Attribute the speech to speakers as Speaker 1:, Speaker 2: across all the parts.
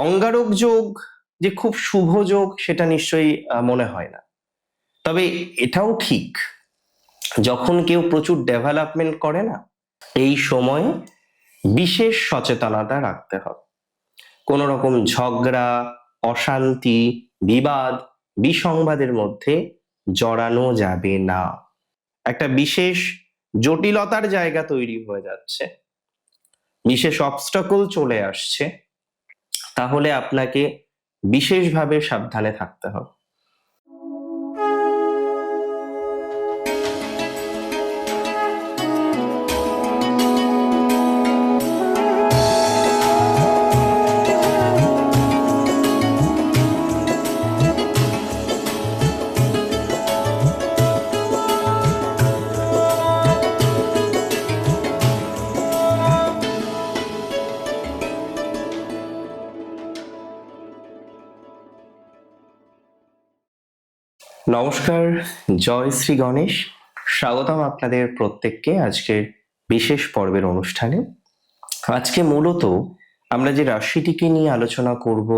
Speaker 1: অঙ্গারক যোগ যে খুব শুভ যোগ সেটা নিশ্চয়ই মনে হয় না। তবে এটাও ঠিক, যখন কেউ প্রচুর ডেভেলপমেন্ট করে না, এই সময়ে বিশেষ সচেতনতা রাখতে হবে। কোনো রকম ঝগড়া, অশান্তি, বিবাদ, বিসংবাদের মধ্যে জড়ানো যাবে না। একটা বিশেষ জটিলতার জায়গা তৈরি হয়ে যাচ্ছে, বিশেষ অবস্টাকল চলে আসছে, তাহলে আপনাকে বিশেষভাবে সাবধানে থাকতে হবে। নমস্কার, জয় শ্রী গণেশ। স্বাগতম আপনাদের প্রত্যেককে আজকের বিশেষ পর্বের অনুষ্ঠানে। আজকে মূলত আমরা যে রাশিটিকে নিয়ে আলোচনা করব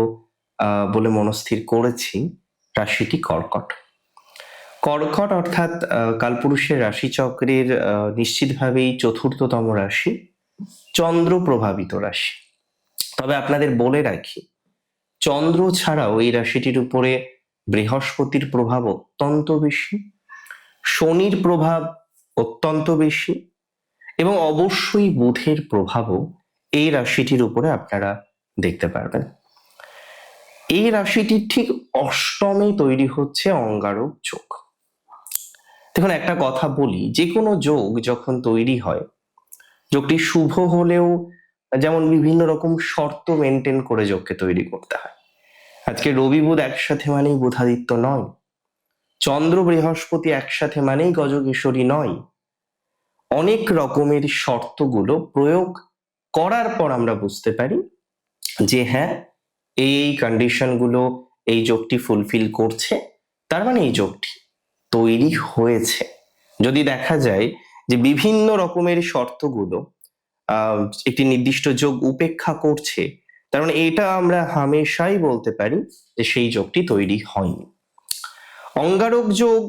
Speaker 1: বলে মনস্থির করেছি, রাশিটি কর্কট। কর্কট অর্থাৎ কালপুরুষের রাশিচক্রের নিশ্চিতভাবেই চতুর্থতম রাশি, চন্দ্র প্রভাবিত রাশি। তবে আপনাদের বলে রাখি, চন্দ্র ছাড়াও এই রাশিটির উপরে বৃহস্পতির প্রভাব অত্যন্ত বেশি, শনির প্রভাব অত্যন্ত বেশি, এবং অবশ্যই বুধের প্রভাবও এই রাশিটির উপরে আপনারা দেখতে পারবেন। এই রাশিটির ঠিক অষ্টমে তৈরি হচ্ছে অঙ্গারক যোগ। দেখুন, একটা কথা বলি, যে কোনো যোগ যখন তৈরি হয়, যোগটি শুভ হলেও যেমন বিভিন্ন রকম শর্ত মেনটেন করে যোগকে তৈরি করতে হয়। আজকে রবি বুধ একসাথে মানেই বুধাদিত্য নয়, চন্দ্র বৃহস্পতি একসাথে মানেই গজকেশরী নয়। অনেক রকমের শর্তগুলো প্রয়োগ করার পর আমরা বুঝতে পারি যে হ্যাঁ, এই কন্ডিশনগুলো এই যোগটি ফুলফিল করছে, তার মানে এই যোগটি তৈরি হয়েছে। যদি দেখা যায় যে বিভিন্ন রকমের শর্তগুলো একটি নির্দিষ্ট যোগ উপেক্ষা করছে, তার মানে এটা আমরা হামেশাই বলতে পারি যে সেই যোগটি তৈরি হয়নি। অঙ্গারক যোগ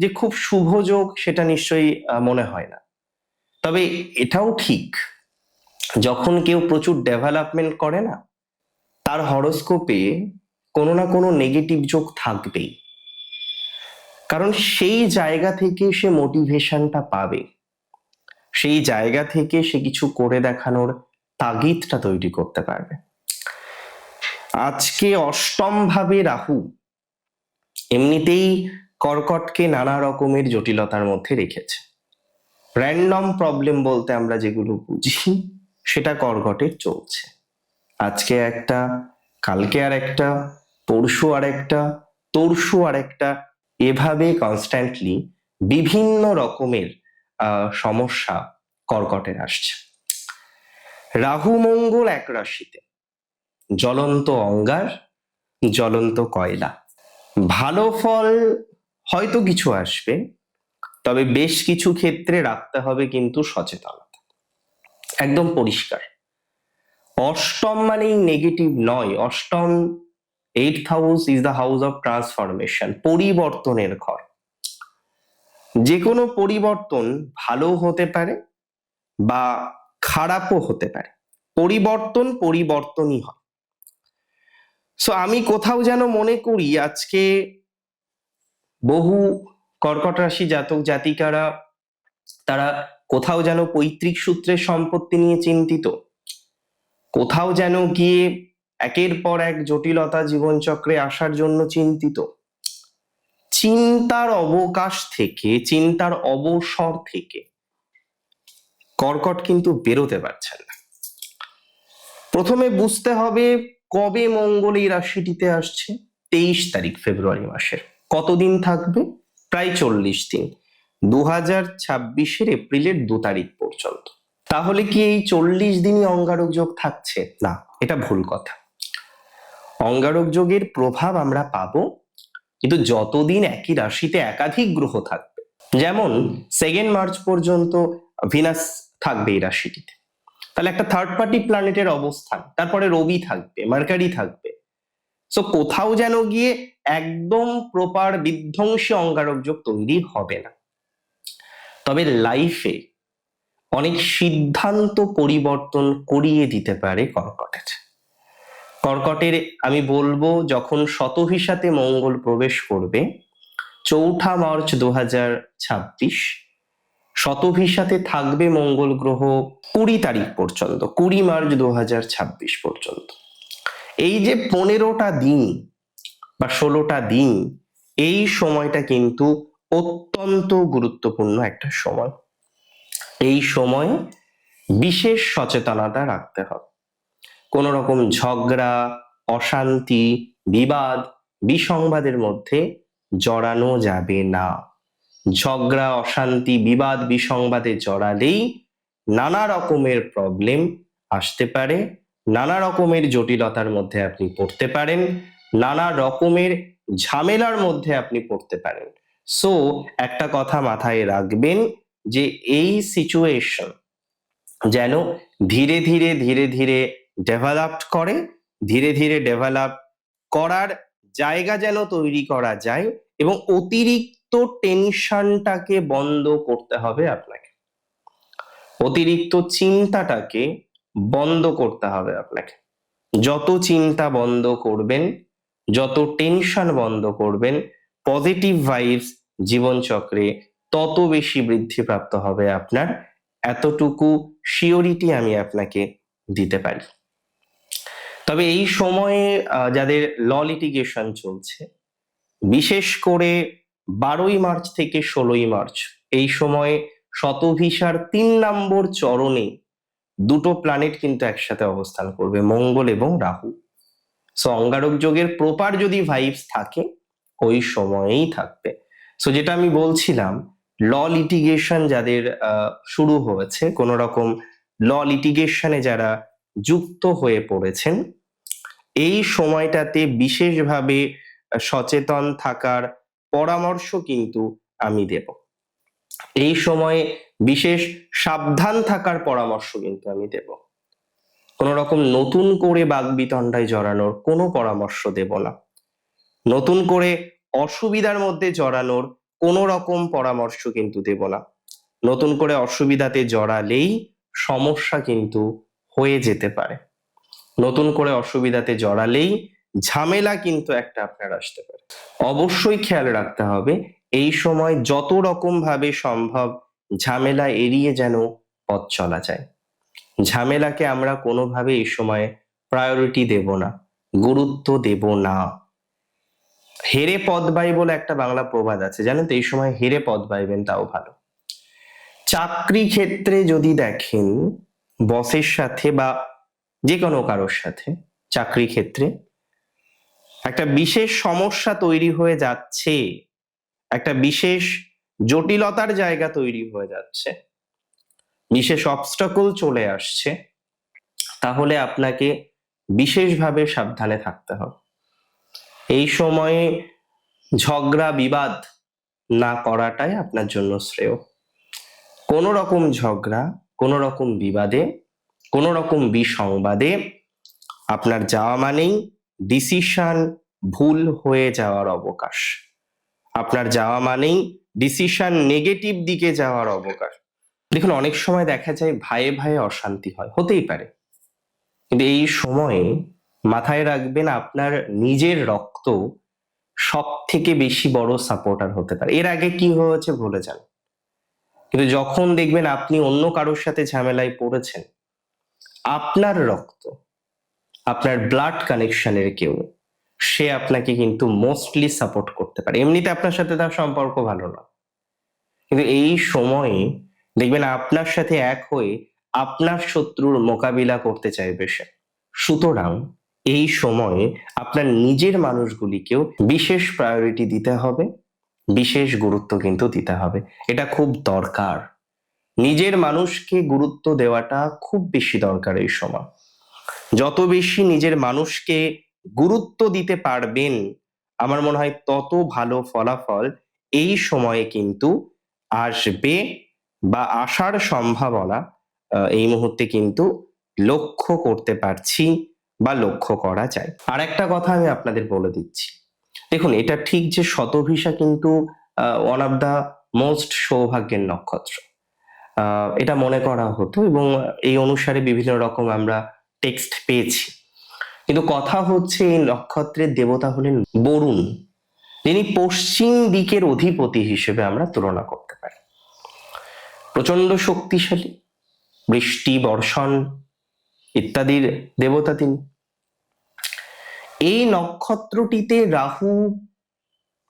Speaker 1: যে খুব শুভ যোগ সেটা নিশ্চয়ই মনে হয় না। তবে এটাও ঠিক, যখন কেউ প্রচুর ডেভেলপমেন্ট করে না, তার হরোস্কোপে কোনো না কোনো নেগেটিভ যোগ থাকবেই। কারণ সেই জায়গা থেকে সে মোটিভেশনটা পাবে, সেই জায়গা থেকে সে কিছু করে দেখানোর তাগিদটা তৈরি করতে পারবে। আজকে অষ্টম ভাবে রাহু এমনিতেই কর্কটকে নানা রকমের জটিলতার মধ্যে রেখেছে। র্যান্ডম প্রবলেম বলতে আমরা যেগুলো বুঝি, সেটা কর্কটের চলছে। আজকে একটা, কালকে আর একটা, পরশু আর একটা, তরশু আর একটা, এভাবে কনস্ট্যান্টলি বিভিন্ন রকমের সমস্যা কর্কটের আসছে। রাহু মঙ্গল এক রাশিতে, জ্বলন্ত অঙ্গার, জ্বলন্ত কয়লা। ভালো ফল হয়তো কিছু আসবে, তবে বেশ কিছু ক্ষেত্রে রাখতে হবে কিন্তু সচেতনতা, একদম পরিষ্কার। অষ্টম মানেই নেগেটিভ নয়। অষ্টম, 8th house is the house of transformation, পরিবর্তনের ঘর। যে কোনো পরিবর্তন ভালো হতে পারে বা খারাপও হতে পারে, পরিবর্তন পরিবর্তনই হয়। সো আমি কোথাও যেন মনে করি আজকে বহু কর্কট রাশি জাতক জাতিকারা, তারা কোথাও যেন পৈতৃক সূত্রের সম্পত্তি নিয়ে চিন্তিত, কোথাও যেন গিয়ে একের পর এক জটিলতা জীবনচক্রে আসার জন্য চিন্তিত। চিন্তার অবকাশ থেকে, চিন্তার অবসর থেকে কর্কট কিন্তু বেরোতে পারছেন না। প্রথমে বুঝতে হবে কবে মঙ্গল এই রাশিটিতে আসছে। 23 তারিখ ফেব্রুয়ারি মাসের। কতদিন থাকবে? প্রায় 40 দিন, 2026 এপ্রিলের 2 তারিখ পর্যন্ত। তাহলে কি এই 40 দিনই অঙ্গারক যোগ থাকছে? না, এটা ভুল কথা। অঙ্গারক যোগের প্রভাব আমরা পাবো, কিন্তু যতদিন একই রাশিতে একাধিক গ্রহ থাকবে, যেমন 2 মার্চ পর্যন্ত ভিনাস থাকবে এই রাশিটিতে, তাহলে একটা থার্ড পার্টি প্ল্যানেটের অবস্থান, তারপরে রবি থাকবে, মার্কারি থাকবে। সো কোথাও যেন গিয়ে একদম প্রপার বিধ্বংসী অঙ্গারক যোগ তৈরি হবে না। তবে লাইফে অনেক সিদ্ধান্ত পরিবর্তন করিয়ে দিতে পারে কর্কটের। কর্কটের আমি বলবো যখন শতভিসাতে মঙ্গল প্রবেশ করবে 4 মার্চ 2026, শতভিসাতে থাকবে মঙ্গল গ্রহ 20 তারিখ পর্যন্ত, 20 মার্চ 2026 পর্যন্ত। এই যে 15টা দিন বা 16টা দিন, এই সময়টা কিন্তু অত্যন্ত গুরুত্বপূর্ণ একটা সময়। এই সময় বিশেষ সচেতনতা রাখতে হবে। কোন রকম ঝগড়া, অশান্তি, বিবাদ, বিসংবাদের মধ্যে জড়ানো যাবে না। ঝগড়া, অশান্তি, বিবাদ, বিসংবাদে জড়ালেই নানা রকমের প্রবলেম আসতে পারে, নানা রকমের জটিলতার মধ্যে আপনি পড়তে পারেন, নানা রকমের ঝামেলার মধ্যে আপনি পড়তে পারেন। সো একটা কথা মাথায় রাখবেন যে এই সিচুয়েশন যেন ধীরে ধীরে ধীরে ধীরে ডেভেলপ করে, ধীরে ধীরে ডেভেলপ করার জায়গা যেন তৈরি করা যায়, এবং অতিরিক্ত টেনশনটাকে বন্ধ করতে হবে আপনাকে, অতিরিক্ত চিন্তাটাকে বন্ধ করতে হবে আপনাকে। যত চিন্তা বন্ধ করবেন, যত টেনশন বন্ধ করবেন, পজিটিভ ভাইবস জীবনচক্রে তত বেশি বৃদ্ধিপ্রাপ্ত হবে আপনার। এতটুকু শিওরিটি আমি আপনাকে দিতে পারি। তবে এই সময়ে যাদের ল লিটিগেশন চলছে, বিশেষ করে 12 মার্চ থেকে 16 মার্চ, এই সময়ে শতভিসার 3 নম্বর চরণে দুটো প্ল্যানেট কিন্তু একসাথে অবস্থান করবে, মঙ্গল এবং রাহু। সো অঙ্গারক যোগের প্রপার যদি ভাইবস থাকে ওই সময়েই থাকবে। সো যেটা আমি বলছিলাম, ল লিটিগেশন যাদের শুরু হয়েছে, কোন রকম ল লিটিগেশনে যারা যুক্ত হয়ে পড়েছেন, এই সময়টাতে বিশেষভাবে সচেতন থাকার পরামর্শ কিন্তু আমি দেব। এই সময়ে বিশেষ সাবধান থাকার পরামর্শ কিন্তু আমি দেব। কোন রকম নতুন করে বাগবিতণ্ডায় জড়ানোর কোনো পরামর্শ দেব না। নতুন করে অসুবিধার মধ্যে জড়ানোর কোনো রকম পরামর্শ কিন্তু দেব না। নতুন করে অসুবিধাতে জড়ালেই সমস্যা কিন্তু হয়ে যেতে পারে। নতুন করে অসুবিধাতে জড়ালেই ঝামেলা কিন্তু একটা আপনার আসতে পারে। অবশ্যই খেয়াল রাখতে হবে এই সময় যত রকম ভাবে সম্ভব ঝামেলা এড়িয়ে যেন পথ চলা যায়। ঝামেলাকে আমরা কোনোভাবে এই সময় প্রায়োরিটি দেব না, গুরুত্ব দেব না। হেরে পথ বাই বলে একটা বাংলা প্রবাদ আছে, জানেন তো? এই সময় হেরে পথ বাইবেন তাও ভালো। চাকরি ক্ষেত্রে যদি দেখেন, বসের সাথে বা যে কোনো কারোর সাথে চাকরি ক্ষেত্রে একটা বিশেষ সমস্যা তৈরি হয়ে যাচ্ছে, একটা বিশেষ জটিলতার জায়গা তৈরি হয়ে যাচ্ছে, বিশেষ অবস্টাকল চলে আসছে, তাহলে আপনাকে বিশেষভাবে সাবধানে থাকতে হবে। এই সময়ে ঝগড়া বিবাদ না করাটাই আপনার জন্য শ্রেয়। কোনো রকম ঝগড়া, কোনো রকম বিবাদে, কোনো রকম বিসংবাদে আপনার যাওয়া মানেই ডিসিশন ভুল হয়ে যাওয়ার অবকাশ। আপনার যাওয়া মানেই ডিসিশন নেগেটিভ দিকে যাওয়ার অবকাশ। দেখুন, অনেক সময় দেখা যায় ভাইয়ে ভাইয়ে অশান্তি হয়, হতেই পারে, কিন্তু এই সময়ে মাথায় রাখবেন আপনার নিজের রক্ত সব থেকে বেশি বড় সাপোর্টার হতে পারে। এর আগে কি হয়েছে ভুলে যান, কিন্তু যখন দেখবেন আপনি অন্য কারোর সাথে ঝামেলায় পড়েছেন, আপনার রক্ত, আপনার ব্লাড কানেকশনের কেউ, সে আপনাকে কিন্তু মোস্টলি সাপোর্ট করতে পারে। এমনিতে আপনার সাথে তার সম্পর্ক ভালো না, কিন্তু এই সময়ে দেখবেন আপনার সাথে এক হয়ে আপনার শত্রুর মোকাবিলা করতে চাইবে সে। সুতরাং এই সময়ে আপনার নিজের মানুষগুলিকেও বিশেষ প্রায়োরিটি দিতে হবে, বিশেষ গুরুত্ব কিন্তু দিতে হবে। এটা খুব দরকার। নিজের মানুষকে গুরুত্ব দেওয়াটা খুব বেশি দরকার এই সময়। যত বেশি নিজের মানুষকে গুরুত্ব দিতে পারবেন, আমার মনে হয় তত ভালো ফলাফল এই সময়ে কিন্তু আসবে বা আসার সম্ভাবনা এই মুহূর্তে কিন্তু লক্ষ্য করতে পারছি বা লক্ষ্য করা যায়। আর একটা কথা আমি আপনাদের বলে দিচ্ছি, দেখুন এটা ঠিক যে শতভিসা কিন্তু ওয়ান অফ দ্য মোস্ট সৌভাগ্যের নক্ষত্র, এটা মনে করা হতো এবং এই অনুসারে বিভিন্ন রকম আমরা টেক্সট পেয়েছি। কিন্তু কথা হচ্ছে এই নক্ষত্রের দেবতা হলেন বরুণ, যিনি পশ্চিম দিকের অধিপতি হিসেবে আমরা তুলনা করতে পারি। প্রচন্ড শক্তিশালী, বৃষ্টি বর্ষণ ইত্যাদির দেবতা তিনি। এই নক্ষত্রটিতে রাহু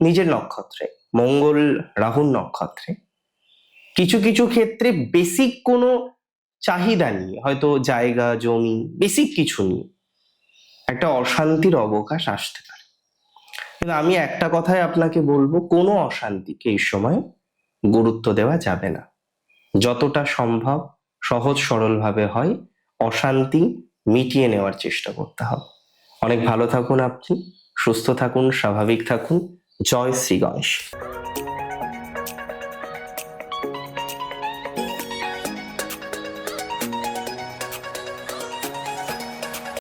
Speaker 1: নিজের নক্ষত্রে, মঙ্গল রাহুর নক্ষত্রে কিছু কিছু ক্ষেত্রে বেসিক কোনো চাহিদা নিয়ে, হয়তো জায়গা জমি বেসিক কিছু নিয়ে একটা অশান্তির অবকাশ আসতে পারে। কিন্তু আমি একটা কথাই আপনাকে বলবো, কোনো অশান্তিকে এই সময় গুরুত্ব দেওয়া যাবে না। যতটা সম্ভব সহজ সরল ভাবে হয় অশান্তি মিটিয়ে নেওয়ার চেষ্টা করতে হবে। অনেক ভালো থাকুন আপনি, সুস্থ থাকুন, স্বাভাবিক থাকুন। জয় শ্রী গণেশ।